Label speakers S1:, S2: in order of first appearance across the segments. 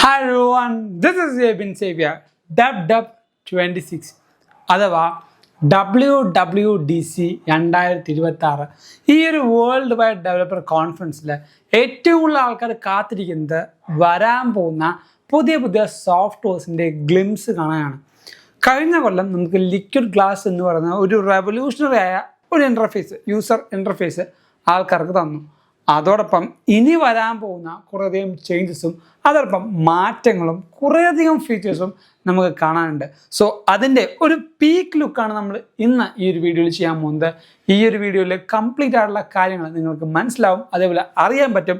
S1: Hi everyone, this is Jabin Xavier, Dub 26 അഥവാ WWDC 2026 ഈ ഒരു വേൾഡ് വൈഡ് ഡെവലപ്പർ കോൺഫറൻസിൽ ഏറ്റവും കൂടുതൽ ആൾക്കാർ കാത്തിരിക്കുന്നത് വരാൻ പോകുന്ന പുതിയ പുതിയ സോഫ്റ്റ്വെയർസിൻ്റെ ഗ്ലിംസ് കാണാനാണ്. കഴിഞ്ഞ കൊല്ലം നമുക്ക് ലിക്വിഡ് ഗ്ലാസ് എന്ന് പറയുന്ന ഒരു റെവല്യൂഷണറി ആയ ഒരു ഇൻ്റർഫേസ് യൂസർ ഇൻ്റർഫേസ് ആൾക്കാർക്ക് തന്നു. അതോടൊപ്പം ഇനി വരാൻ പോകുന്ന കുറേയധികം ചേഞ്ചസും അതോടൊപ്പം മാറ്റങ്ങളും കുറേയധികം ഫീച്ചേഴ്സും നമുക്ക് കാണാനുണ്ട്. സോ അതിൻ്റെ ഒരു പീക്ക് ലുക്കാണ് നമ്മൾ ഇന്ന് ഈ ഒരു വീഡിയോയിൽ ചെയ്യാൻ പോകുന്നത്. ഈ ഒരു വീഡിയോയിൽ കംപ്ലീറ്റ് ആയിട്ടുള്ള കാര്യങ്ങൾ നിങ്ങൾക്ക് മനസ്സിലാവും, അതേപോലെ അറിയാൻ പറ്റും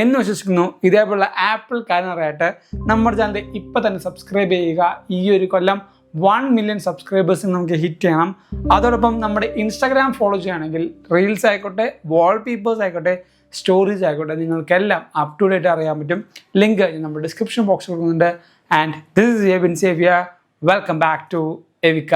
S1: എന്ന് വിശ്വസിക്കുന്നു. ഇതേപോലുള്ള ആപ്പിൾ കാര്യങ്ങളായിട്ട് നമ്മുടെ ചാനൽ ഇപ്പം തന്നെ സബ്സ്ക്രൈബ് ചെയ്യുക. ഈ ഒരു കൊല്ലം 1 മില്യൺ സബ്സ്ക്രൈബേഴ്സ് നമുക്ക് ഹിറ്റ് ചെയ്യണം. അതോടൊപ്പം നമ്മുടെ ഇൻസ്റ്റാഗ്രാം ഫോളോ ചെയ്യുകയാണെങ്കിൽ റീൽസ് ആയിക്കോട്ടെ, വാൾപേപ്പേഴ്സ് ആയിക്കോട്ടെ, സ്റ്റോറീസ് ആയിക്കോട്ടെ, നിങ്ങൾക്കെല്ലാം അപ് ടു ഡേറ്റ് അറിയാൻ പറ്റും. ലിങ്ക് നമ്മുടെ ഡിസ്ക്രിപ്ഷൻ ബോക്സിൽ കൊടുക്കുന്നുണ്ട്. And this is Jebin Xavier. Welcome back to എവിക്ക.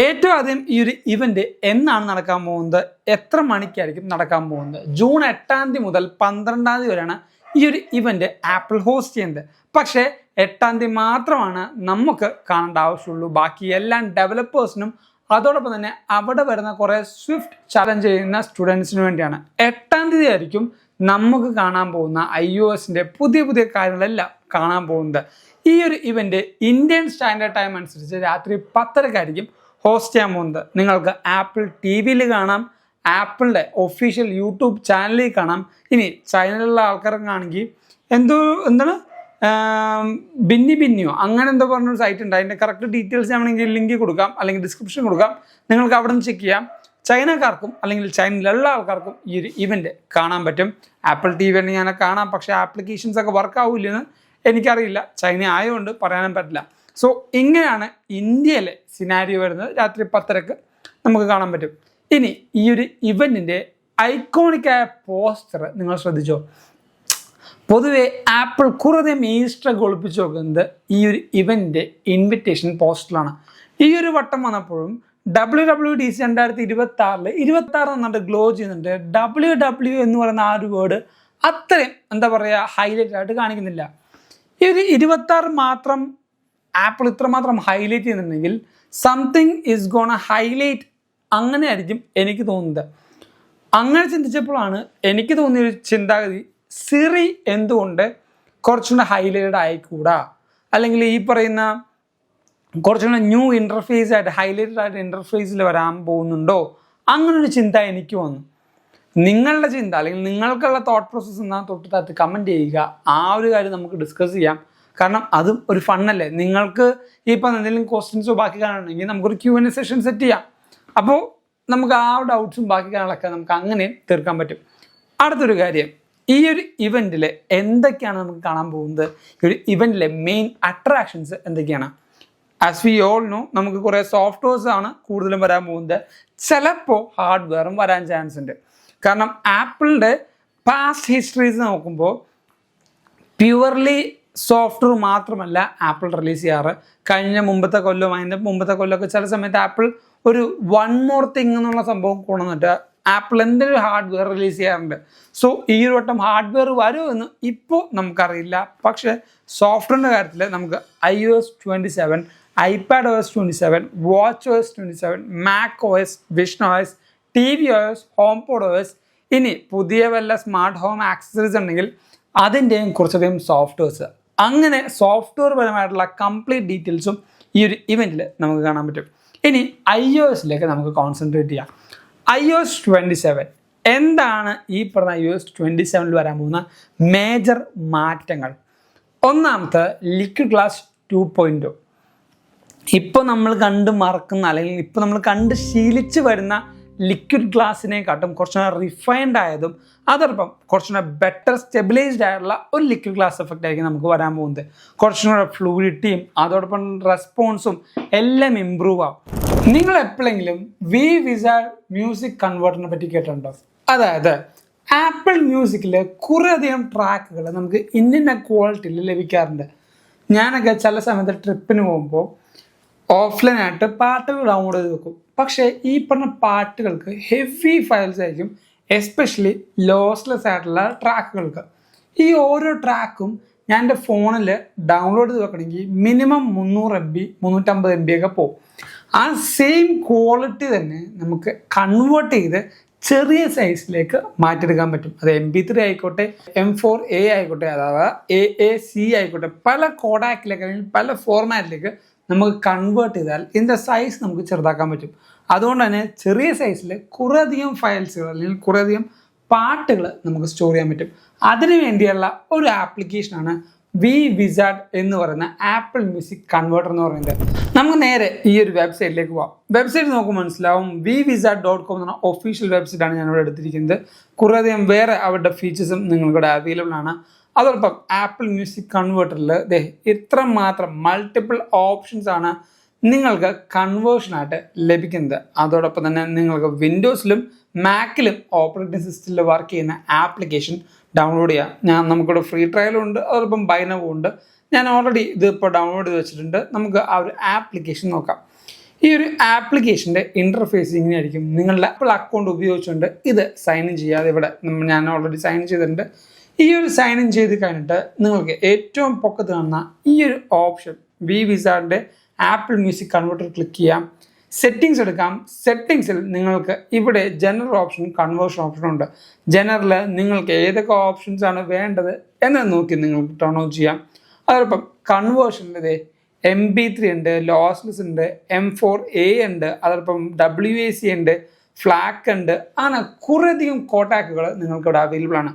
S1: ഏറ്റവും ആദ്യം ഈ ഒരു ഇവന്റ് എന്നാണ് നടക്കാൻ പോകുന്നത്, എത്ര മണിക്കായിരിക്കും നടക്കാൻ പോകുന്നത്? ജൂൺ 8 മുതൽ 12 വരെയാണ് ഈ ഒരു ഇവന്റ് ആപ്പിൾ ഹോസ്റ്റ് ചെയ്യുന്നത്. പക്ഷേ 8 മാത്രമാണ് നമുക്ക് കാണേണ്ട ആവശ്യമുള്ളൂ. ബാക്കി എല്ലാ ഡെവലപ്പേഴ്സിനും അതോടൊപ്പം തന്നെ അവിടെ വരുന്ന കുറേ സ്വിഫ്റ്റ് ചലഞ്ച് ചെയ്യുന്ന സ്റ്റുഡൻസിന് വേണ്ടിയാണ്. 8 ആയിരിക്കും നമുക്ക് കാണാൻ പോകുന്ന iOSന്റെ പുതിയ പുതിയ കാര്യങ്ങളെല്ലാം കാണാൻ പോകുന്നത്. ഈ ഒരു ഇവന്റ് ഇന്ത്യൻ സ്റ്റാൻഡേർഡ് ടൈം അനുസരിച്ച് രാത്രി 10:30 ഹോസ്റ്റ് ചെയ്യാൻ പോകുന്നത്. നിങ്ങൾക്ക് ആപ്പിൾ TV കാണാം, ആപ്പിളിൻ്റെ ഒഫീഷ്യൽ യൂട്യൂബ് ചാനലിൽ കാണാം. ഇനി ചൈനയിലുള്ള ആൾക്കാർക്കാണെങ്കിൽ എന്താണ് ബിന്നിയോ അങ്ങനെ എന്തോ പറഞ്ഞൊരു സൈറ്റ് ഉണ്ട്. അതിൻ്റെ കറക്റ്റ് ഡീറ്റെയിൽസ് ആണെങ്കിൽ ലിങ്ക് കൊടുക്കാം, അല്ലെങ്കിൽ ഡിസ്ക്രിപ്ഷൻ കൊടുക്കാം. നിങ്ങൾക്ക് അവിടെ നിന്ന് ചെക്ക് ചെയ്യാം. ചൈനക്കാർക്കും അല്ലെങ്കിൽ ചൈനയിലുള്ള ആൾക്കാർക്കും ഈ ഒരു ഇവന്റ് കാണാൻ പറ്റും. ആപ്പിൾ TV ഞാൻ കാണാം, പക്ഷേ ആപ്ലിക്കേഷൻസ് ഒക്കെ വർക്ക് ആവില്ലെന്ന് എനിക്കറിയില്ല. ചൈന ആയതുകൊണ്ട് പറയാനും പറ്റില്ല. സോ ഇങ്ങനെയാണ് ഇന്ത്യയിലെ സിനാരിയോ വരുന്നത്. രാത്രി 10:30 നമുക്ക് കാണാൻ പറ്റും. ഇനി ഈ ഒരു ഇവന്റിൻ്റെ ഐക്കോണിക്കായ പോസ്റ്റർ നിങ്ങൾ ശ്രദ്ധിച്ചോ? പൊതുവെ ആപ്പിൾ കുറേയധികം ഈസ്റ്റർ ഒളിപ്പിച്ച് നോക്കുന്നത് ഈ ഒരു ഇവന്റിൻ്റെ ഇൻവിറ്റേഷൻ പോസ്റ്ററിലാണ്. ഈ ഒരു വട്ടം വന്നപ്പോഴും WWDC 2026 എന്നിട്ട് ഗ്ലോ ചെയ്യുന്നുണ്ട്. WW എന്ന് പറയുന്ന ആ ഒരു വേർഡ് അത്രയും എന്താ പറയുക ഹൈലൈറ്റ് ആയിട്ട് കാണിക്കുന്നില്ല. ഈ ഒരു 26 മാത്രം ആപ്പിൾ ഇത്രമാത്രം ഹൈലൈറ്റ് ചെയ്യുന്നുണ്ടെങ്കിൽ സംതിങ് ഈസ് ഗോണ ഹൈലൈറ്റ്, അങ്ങനെ ആയിരിക്കും എനിക്ക് തോന്നുന്നത്. അങ്ങനെ ചിന്തിച്ചപ്പോഴാണ് എനിക്ക് തോന്നിയൊരു ചിന്താഗതി, സിറി എന്തുകൊണ്ട് കുറച്ചുകൂടെ ഹൈലൈറ്റഡ് ആയിക്കൂടാ, അല്ലെങ്കിൽ ഈ പറയുന്ന കുറച്ചുകൂടെ ന്യൂ ഇൻ്റർഫേസ് ആയിട്ട് ഹൈലൈറ്റഡ് ആയിട്ട് ഇൻ്റർഫേസിൽ വരാൻ പോകുന്നുണ്ടോ, അങ്ങനൊരു ചിന്ത എനിക്ക് വന്നു. നിങ്ങളുടെ ചിന്ത അല്ലെങ്കിൽ നിങ്ങൾക്കുള്ള തോട്ട് പ്രോസസ്സ് എന്നാൽ തൊട്ടടുത്ത് കമൻറ്റ് ചെയ്യുക. ആ ഒരു കാര്യം നമുക്ക് ഡിസ്കസ് ചെയ്യാം. കാരണം അതും ഒരു ഫണ്ണല്ലേ. നിങ്ങൾക്ക് ഇപ്പം എന്തെങ്കിലും ക്വസ്റ്റ്യൻസോ ബാക്കി കാണണമെങ്കിൽ നമുക്കൊരു Q&A സെഷൻ സെറ്റ് ചെയ്യാം. അപ്പോൾ നമുക്ക് ആ ഡൗട്ട്സും ബാക്കി കാണാനൊക്കെ നമുക്ക് അങ്ങനെ തീർക്കാൻ പറ്റും. അടുത്തൊരു കാര്യം, ഈ ഒരു ഇവൻറ്റിൽ എന്തൊക്കെയാണ് നമുക്ക് കാണാൻ പോകുന്നത്? ഈ ഒരു ഇവൻറ്റിലെ മെയിൻ അട്രാക്ഷൻസ് എന്തൊക്കെയാണ്? ആസ് വി ഓൾ നോ, നമുക്ക് കുറേ സോഫ്റ്റ്വെയർസ് ആണ് കൂടുതലും വരാൻ പോകുന്നത്. ചിലപ്പോൾ ഹാർഡ്വെയറും വരാൻ ചാൻസ് ഉണ്ട്. കാരണം ആപ്പിളിൻ്റെ പാസ്റ്റ് ഹിസ്റ്ററീസ് നോക്കുമ്പോൾ പ്യുവർലി സോഫ്റ്റ്വെയർ മാത്രമല്ല ആപ്പിൾ റിലീസ് ചെയ്യാറ്. കഴിഞ്ഞ മുമ്പത്തെ കൊല്ലമൊക്കെ ചില സമയത്ത് ആപ്പിൾ ഒരു വൺ മോർ തിങ് എന്നുള്ള സംഭവം കൊണ്ടുവന്നിട്ട് ആപ്പിൾ എന്തെങ്കിലും ഹാർഡ്വെയർ റിലീസ് ചെയ്യാറുണ്ട്. സോ ഈ ഒരു വട്ടം ഹാർഡ്വെയർ വരുമോ എന്ന് ഇപ്പോൾ നമുക്കറിയില്ല. പക്ഷേ സോഫ്റ്റ്വെയറിൻ്റെ കാര്യത്തിൽ നമുക്ക് iOS 27, iPadOS 27, watchOS 27, macOS, visionOS, tvOS, HomePodOS, ഇനി പുതിയ വല്ല സ്മാർട്ട് ഹോം ആക്സസറീസ് ഉണ്ടെങ്കിൽ അതിൻ്റെയും കുറച്ചധികം സോഫ്റ്റ്വെയർസ്, അങ്ങനെ സോഫ്റ്റ്വെയർ പരമായിട്ടുള്ള കംപ്ലീറ്റ് ഡീറ്റെയിൽസും ഈ ഒരു ഇവൻറ്റിൽ നമുക്ക് കാണാൻ പറ്റും. ഇനി iOSലേക്ക് നമുക്ക് കോൺസെൻട്രേറ്റ് ചെയ്യാം. iOS 27 എന്താണ് ഈ പറഞ്ഞ iOS 27 വരാൻ പോകുന്ന മേജർ മാറ്റങ്ങൾ? ഒന്നാമത്തെ ലിക്വിഡ് ഗ്ലാസ് 2.0. ഇപ്പോൾ നമ്മൾ കണ്ട് മറക്കുന്ന അല്ലെങ്കിൽ ഇപ്പോൾ നമ്മൾ കണ്ട് ശീലിച്ച് വരുന്ന ലിക്വിഡ് ഗ്ലാസിനെക്കാട്ടും കുറച്ചുകൂടെ റിഫൈൻഡ് ആയതും അതോടൊപ്പം കുറച്ചുകൂടെ ബെറ്റർ സ്റ്റെബിലൈസ്ഡ് ആയിട്ടുള്ള ഒരു ലിക്വിഡ് ഗ്ലാസ് എഫക്റ്റ് ആയിരിക്കും നമുക്ക് വരാൻ പോകുന്നത്. കുറച്ചും കൂടെ ഫ്ലൂയിഡിറ്റിയും അതോടൊപ്പം റെസ്പോൺസും എല്ലാം ഇമ്പ്രൂവ് ആവും. നിങ്ങൾ എപ്പോഴെങ്കിലും വിസാർഡ് മ്യൂസിക് കൺവേർട്ടറിനെ പറ്റി കേട്ടിട്ടുണ്ടോ? അതായത് ആപ്പിൾ മ്യൂസിക്കിൽ കുറേയധികം ട്രാക്കുകൾ നമുക്ക് ഇന്ന ക്വാളിറ്റിയിൽ ലഭിക്കാറുണ്ട്. ഞാനൊക്കെ ചില സമയത്ത് ട്രിപ്പിന് പോകുമ്പോൾ ഓഫ്ലൈനായിട്ട് പാട്ടുകൾ ഡൗൺലോഡ് ചെയ്ത് വെക്കും. പക്ഷേ ഈ പറഞ്ഞ പാട്ടുകൾക്ക് ഹെവി ഫയൽസ് ആയിരിക്കും, എസ്പെഷ്യലി ലോസ്ലെസ് ആയിട്ടുള്ള ട്രാക്കുകൾക്ക്. ഈ ഓരോ ട്രാക്കും ഞാൻ എൻ്റെ ഫോണിൽ ഡൗൺലോഡ് ചെയ്ത് വെക്കണമെങ്കിൽ മിനിമം 300 MB 350 MB ഒക്കെ പോകും. ആ സെയിം ക്വാളിറ്റി തന്നെ നമുക്ക് കൺവേർട്ട് ചെയ്ത് ചെറിയ സൈസിലേക്ക് മാറ്റിയെടുക്കാൻ പറ്റും. അത് MP3 ആയിക്കോട്ടെ, M4A ആയിക്കോട്ടെ, അഥവാ AAC ആയിക്കോട്ടെ, പല കോഡാക്കിലേക്ക് അല്ലെങ്കിൽ പല ഫോർമാറ്റിലേക്ക് നമുക്ക് കൺവേർട്ട് ചെയ്താൽ ഇതിൻ്റെ സൈസ് നമുക്ക് ചെറുതാക്കാൻ പറ്റും. അതുകൊണ്ട് തന്നെ ചെറിയ സൈസിൽ കുറേയധികം ഫയൽസുകൾ അല്ലെങ്കിൽ കുറേയധികം പാട്ടുകൾ നമുക്ക് സ്റ്റോർ ചെയ്യാൻ പറ്റും. അതിനു വേണ്ടിയുള്ള ഒരു ആപ്ലിക്കേഷനാണ് vWizard എന്ന് പറയുന്ന ആപ്പിൾ മ്യൂസിക് കൺവേർട്ടർ എന്ന് പറയുന്നത്. നമുക്ക് നേരെ ഈ ഒരു വെബ്സൈറ്റിലേക്ക് പോകാം. വെബ്സൈറ്റ് നോക്കുമ്പോൾ മനസ്സിലാവും vWizard.com എന്ന ഒഫീഷ്യൽ വെബ്സൈറ്റാണ് ഞാനിവിടെ എടുത്തിരിക്കുന്നത്. കുറേയധികം വേറെ അവരുടെ ഫീച്ചേഴ്സും നിങ്ങൾക്കിവിടെ അവൈലബിൾ ആണ്. അതോടൊപ്പം ആപ്പിൾ മ്യൂസിക് കൺവേർട്ടറിൽ ഇത്രമാത്രം മൾട്ടിപ്പിൾ ഓപ്ഷൻസ് ആണ് നിങ്ങൾക്ക് കൺവേർഷനായിട്ട് ലഭിക്കുന്നത്. അതോടൊപ്പം തന്നെ നിങ്ങൾക്ക് വിൻഡോസിലും മാക്കിലും ഓപ്പറേറ്റിംഗ് സിസ്റ്റത്തിൽ വർക്ക് ചെയ്യുന്ന ആപ്ലിക്കേഷൻ ഡൗൺലോഡ് ചെയ്യാം. നമുക്കിവിടെ ഫ്രീ ട്രയലും ഉണ്ട്, അതോടൊപ്പം ബൈനവും ഉണ്ട്. ഞാൻ ഓൾറെഡി ഇതിപ്പോൾ ഡൗൺലോഡ് ചെയ്ത് വെച്ചിട്ടുണ്ട്. നമുക്ക് ആ ഒരു ആപ്ലിക്കേഷൻ നോക്കാം. ഈ ഒരു ആപ്ലിക്കേഷൻ്റെ ഇൻ്റർഫേസ് ഇങ്ങനെയായിരിക്കും. നിങ്ങളുടെ ആപ്പിൾ അക്കൗണ്ട് ഉപയോഗിച്ചുകൊണ്ട് ഇത് സൈൻ ഇൻ ചെയ്യാതെ ഇവിടെ ഞാൻ ഓൾറെഡി സൈൻ ഇൻ ചെയ്തിട്ടുണ്ട്. ഈ ഒരു സൈൻ ഇൻ ചെയ്ത് കഴിഞ്ഞിട്ട് നിങ്ങൾക്ക് ഏറ്റവും പൊക്കത്ത് കാണുന്ന ഈ ഒരു ഓപ്ഷൻ vWizardൻ്റെ ആപ്പിൾ മ്യൂസിക് കൺവേർട്ടർ ക്ലിക്ക് ചെയ്യാം. സെറ്റിങ്സ് എടുക്കാം. സെറ്റിങ്സിൽ നിങ്ങൾക്ക് ഇവിടെ ജനറൽ ഓപ്ഷൻ, കൺവേർഷൻ ഓപ്ഷൻ ഉണ്ട്. ജനറൽ നിങ്ങൾക്ക് ഏതൊക്കെ ഓപ്ഷൻസ് ആണ് വേണ്ടത് എന്ന് നോക്കി നിങ്ങൾക്ക് ടേൺ ഓൺ ചെയ്യാം. അതോടൊപ്പം കൺവേർഷനിൽ MP3 ഉണ്ട്, ലോസ്ലെസ് ഉണ്ട്, M4A ഉണ്ട്, അതോടൊപ്പം WAC ഉണ്ട്, ഫ്ലാക്ക് ഉണ്ട്. അങ്ങനെ കുറേയധികം കോട്ടാക്കുകൾ നിങ്ങൾക്കിവിടെ അവൈലബിൾ ആണ്.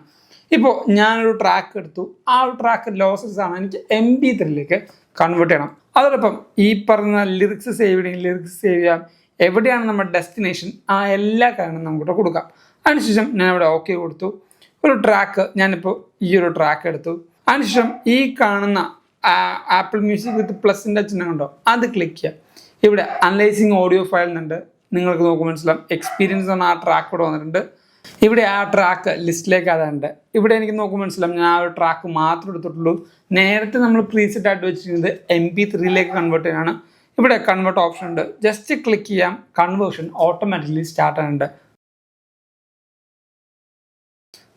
S1: ഇപ്പോൾ ഞാനൊരു ട്രാക്ക് എടുത്തു. ആ ഒരു ട്രാക്ക് ലോസ്ലെസ് ആണ്, എനിക്ക് MP3യിലേക്ക് കൺവേർട്ട് ചെയ്യണം. അതോടൊപ്പം ഈ പറഞ്ഞ ലിറിക്സ് സേവ് ചെയ്യണമെങ്കിൽ ലിറിക്സ് സേവ് ചെയ്യാം. എവിടെയാണ് നമ്മുടെ ഡെസ്റ്റിനേഷൻ ആ എല്ലാ കാര്യങ്ങളും നമുക്കിവിടെ കൊടുക്കാം. അതിനുശേഷം ഞാനിവിടെ ഓക്കെ കൊടുത്തു. ഒരു ട്രാക്ക് ഞാനിപ്പോൾ ഈ ഒരു ട്രാക്ക് എടുത്തു. അതിനുശേഷം ഈ കാണുന്ന ആപ്പിൾ മ്യൂസിക് വിത്ത് പ്ലസിൻ്റെ ചിഹ്നം ഉണ്ടോ, അത് ക്ലിക്ക് ചെയ്യാം. ഇവിടെ അനലൈസിങ് ഓഡിയോ ഫയൽ ഉണ്ട്. നിങ്ങൾക്ക് നോക്കുമ്പോൾ മനസ്സിലാവും എക്സ്പീരിയൻസ് എന്ന ആ ട്രാക്ക് ഇവിടെ വന്നിട്ടുണ്ട്. ഇവിടെ ആ ട്രാക്ക് ലിസ്റ്റിലേക്ക് അതുണ്ട്. ഇവിടെ എനിക്ക് നോക്കുമ്പോൾ മനസ്സിലാവും ഞാൻ ആ ഒരു ട്രാക്ക് മാത്രം എടുത്തിട്ടുള്ളൂ. നേരത്തെ നമ്മൾ പ്രീസെറ്റ് ആയിട്ട് വെച്ചിരിക്കുന്നത് MP3യിലേക്ക് കൺവേർട്ട് ചെയ്യാനാണ്. ഇവിടെ കൺവേർട്ട് ഓപ്ഷൻ ഉണ്ട്. ജസ്റ്റ് ക്ലിക്ക് ചെയ്യാം. കൺവേർഷൻ ഓട്ടോമാറ്റിക്കലി സ്റ്റാർട്ട് ആകുന്നുണ്ട്.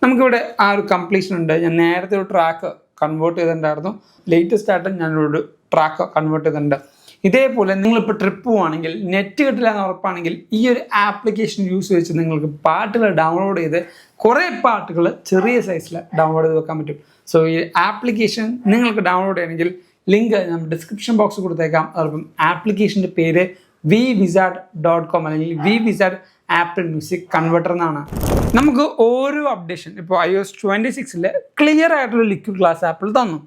S1: നമുക്കിവിടെ ആ ഒരു കംപ്ലീഷൻ ഉണ്ട്. ഞാൻ നേരത്തെ ഒരു ട്രാക്ക് കൺവേർട്ട് ചെയ്തിട്ടുണ്ടായിരുന്നു. ലേറ്റസ്റ്റ് ആയിട്ട് ഞാനൊരു ട്രാക്ക് കൺവേർട്ട് ചെയ്തിട്ടുണ്ട്. ഇതേപോലെ നിങ്ങളിപ്പോൾ ട്രിപ്പ് പോവുകയാണെങ്കിൽ നെറ്റ് കിട്ടില്ല എന്ന് ഉറപ്പാണെങ്കിൽ ഈ ഒരു ആപ്ലിക്കേഷൻ യൂസ് വെച്ച് നിങ്ങൾക്ക് പാട്ടുകൾ ഡൗൺലോഡ് ചെയ്ത് കുറേ പാട്ടുകൾ ചെറിയ സൈസിൽ ഡൗൺലോഡ് ചെയ്ത് വെക്കാൻ പറ്റും. സോ ഈ ആപ്ലിക്കേഷൻ നിങ്ങൾക്ക് ഡൗൺലോഡ് ചെയ്യണമെങ്കിൽ ലിങ്ക് നമ്മൾ ഡിസ്ക്രിപ്ഷൻ ബോക്സ് കൊടുത്തേക്കാം. അതോടൊപ്പം ആപ്ലിക്കേഷൻ്റെ പേര് vWizard.com അല്ലെങ്കിൽ vWizard ആപ്പിൾ മ്യൂസിക് കൺവേർട്ടർ എന്നാണ്. നമുക്ക് ഓരോ അപ്ഡേഷൻ ഇപ്പോൾ iOS 26 ക്ലിയർ ആയിട്ടുള്ള ലിക്വിഡ് ഗ്ലാസ് ആപ്പിൾ തന്നു.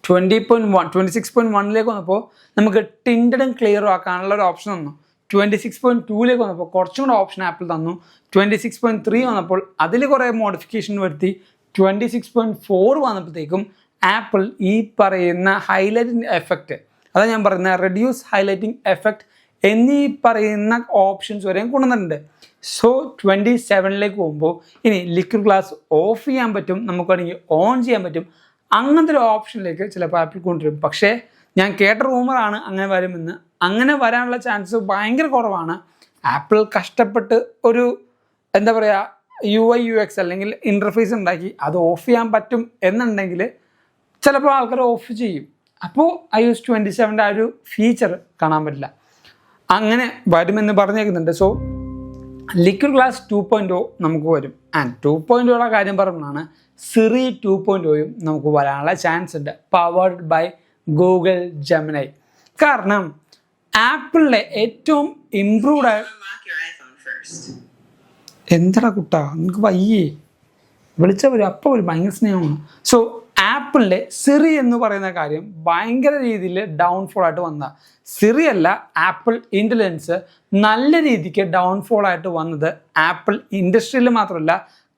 S1: 26.1 വന്നപ്പോൾ നമുക്ക് ടിൻഡഡും ക്ലിയറും ആക്കാനുള്ള ഒരു ഓപ്ഷൻ തന്നു. 26.2 വന്നപ്പോൾ കുറച്ചും കൂടെ ഓപ്ഷൻ ആപ്പിൾ തന്നു. 26.3 വന്നപ്പോൾ അതിൽ കുറേ മോഡിഫിക്കേഷൻ വരുത്തി. 26.4 വന്നപ്പോഴത്തേക്കും ആപ്പിൾ ഈ പറയുന്ന ഹൈലൈറ്റിംഗ് എഫക്റ്റ്, അതാണ് ഞാൻ പറയുന്ന റെഡ്യൂസ് ഹൈലൈറ്റിംഗ് എഫക്റ്റ് എന്നീ പറയുന്ന ഓപ്ഷൻസ് വരെയും കൊണ്ടുവന്നിട്ടുണ്ട്. സോ 27 പോകുമ്പോൾ ഇനി ലിക്വിഡ് ഗ്ലാസ് ഓഫ് ചെയ്യാൻ പറ്റും, നമുക്ക് വേണമെങ്കിൽ ഓൺ ചെയ്യാൻ പറ്റും. അങ്ങനത്തെ ഒരു ഓപ്ഷനിലേക്ക് ചിലപ്പോൾ ആപ്പിൾ കൊണ്ടുവരും. പക്ഷേ ഞാൻ കേട്ട റൂമറാണ് അങ്ങനെ വരുമെന്ന്. അങ്ങനെ വരാനുള്ള ചാൻസ് ഭയങ്കര കുറവാണ്. ആപ്പിൾ കഷ്ടപ്പെട്ട് ഒരു എന്താ പറയുക UI UX അല്ലെങ്കിൽ ഇൻ്റർഫേസ് ഉണ്ടാക്കി അത് ഓഫ് ചെയ്യാൻ പറ്റും എന്നുണ്ടെങ്കിൽ ചിലപ്പോൾ ആൾക്കാർ ഓഫ് ചെയ്യും. അപ്പോൾ iOS 27 ആ ഒരു ഫീച്ചർ കാണാൻ പറ്റില്ല. അങ്ങനെ വരുമെന്ന് പറഞ്ഞേക്കുന്നുണ്ട്. സോ ലിക്വിഡ് ഗ്ലാസ് 2.0 നമുക്ക് വരും. ആൻഡ് 2.0യുടെ കാര്യം പറയുമ്പോഴാണ് സിറി 2.0യും നമുക്ക് വരാനുള്ള ചാൻസ് ഉണ്ട്, പവേർഡ് ബൈ ഗൂഗിൾ ജെമിനി. കാരണം ആപ്പിളിലെ ഏറ്റവും ഇംപ്രൂവ്ഡ് ആയ എന്താ കുട്ടാ നിങ്ങൾക്ക് വയ്യേ വിളിച്ചാൽ വരും, അപ്പോൾ ഒരു ഭയങ്കര സ്നേഹമാണ്. സോ ആപ്പിളിൻ്റെ സിറി എന്ന് പറയുന്ന കാര്യം ഭയങ്കര രീതിയിൽ ഡൗൺഫോൾ ആയിട്ട് വന്നതാണ്. സിറി അല്ല, ആപ്പിൾ ഇൻ്റലിജൻസ് നല്ല രീതിക്ക് ഡൗൺഫോൾ ആയിട്ട് വന്നത് ആപ്പിൾ ഇൻഡസ്ട്രിയിൽ മാത്രമല്ല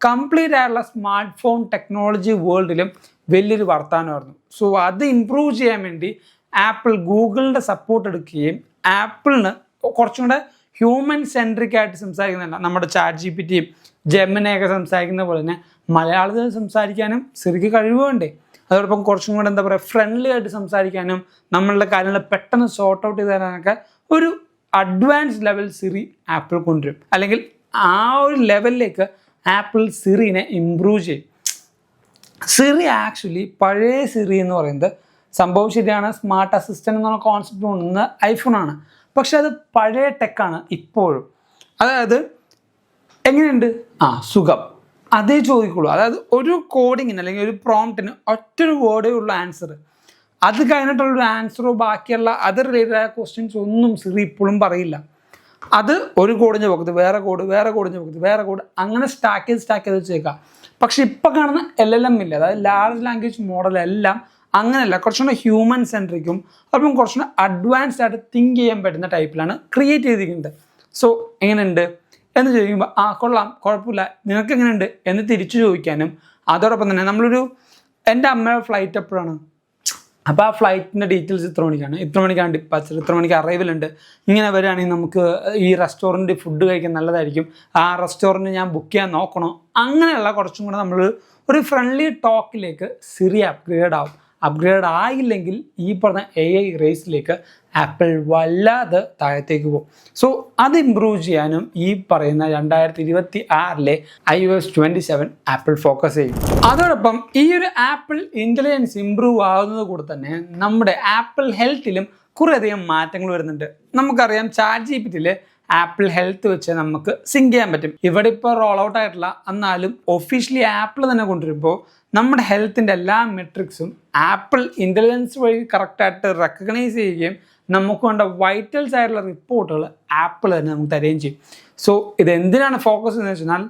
S1: കംപ്ലീറ്റ് ആയിട്ടുള്ള സ്മാർട്ട് ഫോൺ ടെക്നോളജി വേൾഡിലും വലിയൊരു വർത്തമാനമായിരുന്നു. സോ അത് ഇമ്പ്രൂവ് ചെയ്യാൻ വേണ്ടി ആപ്പിൾ ഗൂഗിളിൻ്റെ സപ്പോർട്ട് എടുക്കുകയും ആപ്പിളിന് കുറച്ചും കൂടെ ഹ്യൂമൻ സെൻട്രിക് ആയിട്ട് സംസാരിക്കുന്നില്ല. നമ്മുടെ ChatGPT ജെമിനിയൊക്കെ സംസാരിക്കുന്ന പോലെ തന്നെ മലയാളത്തിൽ സംസാരിക്കാനും സിറിക്ക് കഴിവ് വേണ്ടേ. അതോടൊപ്പം കുറച്ചും കൂടെ എന്താ പറയുക ഫ്രണ്ട്ലി ആയിട്ട് സംസാരിക്കാനും നമ്മളുടെ കാര്യങ്ങൾ പെട്ടെന്ന് സോർട്ട് ഔട്ട് ചെയ്ത് തരാനൊക്കെ ഒരു അഡ്വാൻസ് ലെവൽ സിറി ആപ്പിൾ കൊണ്ടുവരും, അല്ലെങ്കിൽ ആ ഒരു ലെവലിലേക്ക് ആപ്പിൾ സിറിനെ ഇമ്പ്രൂവ് ചെയ്യും. സിറി ആക്ച്വലി പഴയ സിറി എന്ന് പറയുന്നത് സംഭവം ശരിയാണ്, സ്മാർട്ട് അസിസ്റ്റൻ്റ് എന്നുള്ള കോൺസെപ്റ്റ് കൊണ്ടുവന്ന ഐഫോണാണ്. പക്ഷെ അത് പഴയ ടെക്കാണ് ഇപ്പോഴും. അതായത് എങ്ങനെയുണ്ട് സുഖം അതേ ചോദിക്കുള്ളൂ. അതായത് ഒരു കോഡിങ്ങിന് അല്ലെങ്കിൽ ഒരു പ്രോംപ്റ്റിന് ഒറ്റൊരു വേർഡേ ഉള്ളൂ ആൻസർ. അത് കഴിഞ്ഞിട്ടുള്ളൊരു ആൻസറോ ബാക്കിയുള്ള അത് റിലേറ്റഡ് ആയ ക്വസ്റ്റ്യൻസ് ഒന്നും സിറി ഇപ്പോഴും പറയില്ല. അത് ഒരു കോഡിൻ്റെ പക്കത്ത് വേറെ കോഡ്, വേറെ കോഡിൻ്റെ പക്കത്ത് വേറെ കോഡ്, അങ്ങനെ സ്റ്റാക്ക് ചെയ്ത് വെച്ചേക്കാം. പക്ഷെ ഇപ്പം കാണുന്ന LLM ഇല്ല, അതായത് ലാർജ് ലാംഗ്വേജ് മോഡലെല്ലാം അങ്ങനെയല്ല, കുറച്ചുകൂടെ ഹ്യൂമൻ സെൻട്രിക്കും അപ്പം കുറച്ചുകൂടെ അഡ്വാൻസ്ഡ് ആയിട്ട് തിങ്ക് ചെയ്യാൻ പറ്റുന്ന ടൈപ്പിലാണ് ക്രിയേറ്റ് ചെയ്തിരിക്കുന്നത്. സോ എങ്ങനെയുണ്ട് എന്ന് ചോദിക്കുമ്പോൾ കൊള്ളാം, കുഴപ്പമില്ല, നിനക്ക് എങ്ങനെയുണ്ട് എന്ന് തിരിച്ചു ചോദിക്കാനും, അതോടൊപ്പം തന്നെ എൻ്റെ അമ്മയുടെ ഫ്ലൈറ്റ് എപ്പോഴാണ്, അപ്പോൾ ആ ഫ്ലൈറ്റിൻ്റെ ഡീറ്റെയിൽസ് ഇത്ര മണിക്കാണ് ഡിപ്പാച്ചർ, ഇത്ര മണിക്ക് അറൈവലുണ്ട്, ഇങ്ങനെ വരികയാണെങ്കിൽ നമുക്ക് ഈ റെസ്റ്റോറൻറ്റ് ഫുഡ് കഴിക്കാൻ നല്ലതായിരിക്കും, ആ റെസ്റ്റോറൻറ്റ് ഞാൻ ബുക്ക് ചെയ്യാൻ നോക്കണോ, അങ്ങനെയുള്ള കുറച്ചും കൂടെ നമ്മൾ ഒരു ഫ്രണ്ട്ലി ടോക്കിലേക്ക് സിറി അപ്ഗ്രേഡ് ആയില്ലെങ്കിൽ ഈ പറഞ്ഞ AI റേസിലേക്ക് ആപ്പിൾ വല്ലാതെ താഴത്തേക്ക് പോകും. സോ അത് ഇമ്പ്രൂവ് ചെയ്യാനും ഈ പറയുന്ന 2026 iOS 27 ആപ്പിൾ ഫോക്കസ് ചെയ്യും. അതോടൊപ്പം ഈ ഒരു ആപ്പിൾ ഇൻ്റലിജൻസ് ഇമ്പ്രൂവ് ആകുന്നത് കൂടെ തന്നെ നമ്മുടെ ആപ്പിൾ ഹെൽത്തിലും കുറേയധികം മാറ്റങ്ങൾ വരുന്നുണ്ട്. നമുക്കറിയാം ChatGPTയിൽ ആപ്പിൾ ഹെൽത്ത് വെച്ച് നമുക്ക് സിങ്ക് ചെയ്യാൻ പറ്റും. ഇവിടെ ഇപ്പോൾ റോൾ ഔട്ട് ആയിട്ടില്ല, എന്നാലും ഒഫീഷ്യലി ആപ്പിൾ തന്നെ കൊണ്ടുവരുമ്പോൾ നമ്മുടെ ഹെൽത്തിൻ്റെ എല്ലാ മെട്രിക്സും ആപ്പിൾ ഇൻ്റലിജൻസ് വഴി കറക്റ്റായിട്ട് റെക്കഗ്നൈസ് ചെയ്യുകയും നമുക്ക് വേണ്ട വൈറ്റൽസ് ആയിട്ടുള്ള റിപ്പോർട്ടുകൾ ആപ്പിൾ തന്നെ നമുക്ക് തരുകയും ചെയ്യും. സോ ഇതെന്തിനാണ് ഫോക്കസ് എന്ന് വെച്ചാൽ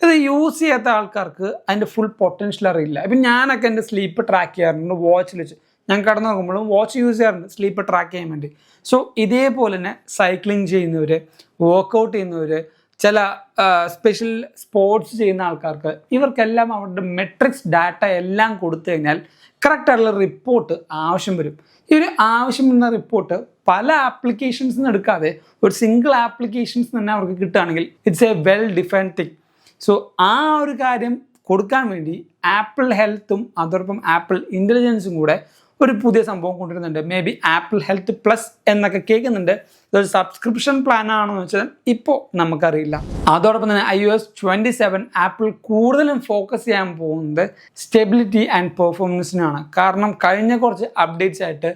S1: ഇത് യൂസ് ചെയ്യാത്ത ആൾക്കാർക്ക് അതിൻ്റെ ഫുൾ പൊട്ടൻഷ്യൽ അറിയില്ല. ഇപ്പം ഞാനൊക്കെ എൻ്റെ സ്ലീപ്പ് ട്രാക്ക് ചെയ്യാറുണ്ട് വാച്ചിൽ വെച്ച്. ഞാൻ കിടന്നു നോക്കുമ്പോഴും വാച്ച് യൂസ് ചെയ്യാറുണ്ട് സ്ലീപ്പ് ട്രാക്ക് ചെയ്യാൻ വേണ്ടി. സോ ഇതേപോലെ തന്നെ സൈക്ലിംഗ് ചെയ്യുന്നവർ, വർക്കൗട്ട് ചെയ്യുന്നവർ, ചില സ്പെഷ്യൽ സ്പോർട്സ് ചെയ്യുന്ന ആൾക്കാർക്ക് ഇവർക്കെല്ലാം അവരുടെ മെട്രിക്സ് ഡാറ്റ എല്ലാം കൊടുത്തു കഴിഞ്ഞാൽ കറക്റ്റായിട്ടുള്ള റിപ്പോർട്ട് ആവശ്യം വരും. ഈ ഒരു ആവശ്യം വരുന്ന റിപ്പോർട്ട് പല ആപ്ലിക്കേഷൻസിൽ നിന്ന് എടുക്കാതെ ഒരു സിംഗിൾ ആപ്ലിക്കേഷൻസ് തന്നെ അവർക്ക് കിട്ടുകയാണെങ്കിൽ it's A well defined thing. So ആ ഒരു കാര്യം കൊടുക്കാൻ വേണ്ടി ആപ്പിൾ ഹെൽത്തും അതോടൊപ്പം ആപ്പിൾ ഇൻ്റലിജൻസും കൂടെ ഒരു പുതിയ സംഭവം കൊണ്ടുവരുന്നുണ്ട്. May be apple health plus എന്നൊക്കെ കേൾക്കുന്നുണ്ട്. ഇതൊരു സബ്സ്ക്രിപ്ഷൻ പ്ലാൻ ആണോ എന്ന് വെച്ചാൽ ഇപ്പോൾ നമുക്കറിയില്ല. അതോടൊപ്പം തന്നെ iOS 27 ആപ്പിൾ കൂടുതലും ഫോക്കസ് ചെയ്യാൻ പോകുന്നത് സ്റ്റെബിലിറ്റി ആൻഡ് പെർഫോമൻസിനാണ്. കാരണം കഴിഞ്ഞ കുറച്ച് അപ്ഡേറ്റ്സ് ആയിട്ട്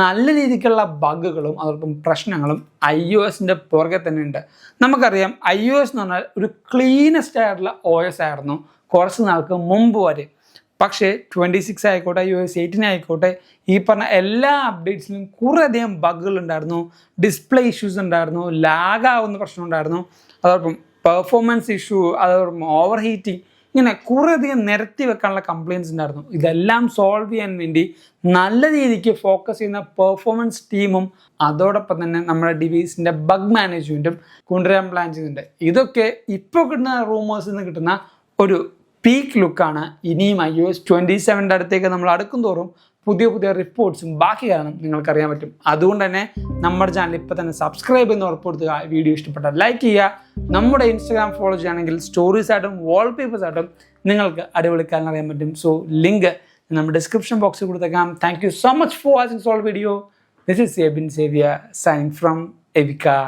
S1: നല്ല രീതിക്കുള്ള ബഗ്ഗുകളും അതോടൊപ്പം പ്രശ്നങ്ങളും iOSൻ്റെ പുറകെ തന്നെ ഉണ്ട്. നമുക്കറിയാം iOS എന്ന് പറഞ്ഞാൽ ഒരു ക്ലീനസ്റ്റ് ആയിട്ടുള്ള OS ആയിരുന്നു കുറച്ച് നാൾക്ക് മുമ്പ് വരെ. പക്ഷേ 26 ആയിക്കോട്ടെ, iOS 18 ആയിക്കോട്ടെ, ഈ പറഞ്ഞ എല്ലാ അപ്ഡേറ്റ്സിലും കുറേയധികം ബഗ്ഗുകൾ ഉണ്ടായിരുന്നു, ഡിസ്പ്ലേ ഇഷ്യൂസ് ഉണ്ടായിരുന്നു, ലാഗാവുന്ന പ്രശ്നം ഉണ്ടായിരുന്നു, അതോടൊപ്പം പെർഫോമൻസ് ഇഷ്യൂ, അതോടൊപ്പം ഓവർ ഹീറ്റിംഗ്, ഇങ്ങനെ കുറേയധികം നിരത്തി വെക്കാനുള്ള കംപ്ലയിൻസ് ഉണ്ടായിരുന്നു. ഇതെല്ലാം സോൾവ് ചെയ്യാൻ വേണ്ടി നല്ല രീതിക്ക് ഫോക്കസ് ചെയ്യുന്ന പെർഫോമൻസ് ടീമും അതോടൊപ്പം തന്നെ നമ്മുടെ ഡിവൈസിൻ്റെ ബഗ് മാനേജ്മെൻറ്റും കൊണ്ടുവരാൻ പ്ലാൻ ചെയ്യുന്നുണ്ട്. ഇതൊക്കെ ഇപ്പോൾ കിട്ടുന്ന റൂമേഴ്സിൽ നിന്ന് കിട്ടുന്ന ഒരു പീക്ക് ലുക്കാണ്. ഇനിയും iOS 27 അടുത്തേക്ക് നമ്മൾ അടുക്കും തോറും പുതിയ റിപ്പോർട്ട്സും ബാക്കി കാരണം നിങ്ങൾക്കറിയാൻ പറ്റും. അതുകൊണ്ട് തന്നെ നമ്മുടെ ചാനൽ ഇപ്പോൾ തന്നെ സബ്സ്ക്രൈബ് ചെയ്യുന്ന ഉറപ്പെടുത്തുക. വീഡിയോ ഇഷ്ടപ്പെട്ടാൽ ലൈക്ക് ചെയ്യുക. നമ്മുടെ ഇൻസ്റ്റാഗ്രാം ഫോളോ ചെയ്യുകയാണെങ്കിൽ സ്റ്റോറീസ് ആയിട്ടും വാൾപേപ്പേഴ്സ് ആയിട്ടും നിങ്ങൾക്ക് അടിപൊളി കാര്യം അറിയാൻ പറ്റും. സോ ലിങ്ക് നമ്മുടെ ഡിസ്ക്രിപ്ഷൻ ബോക്സിൽ കൊടുത്തേക്കാം. Thank you so much for watching soul video. This is Sebin Xavier signing from Evica.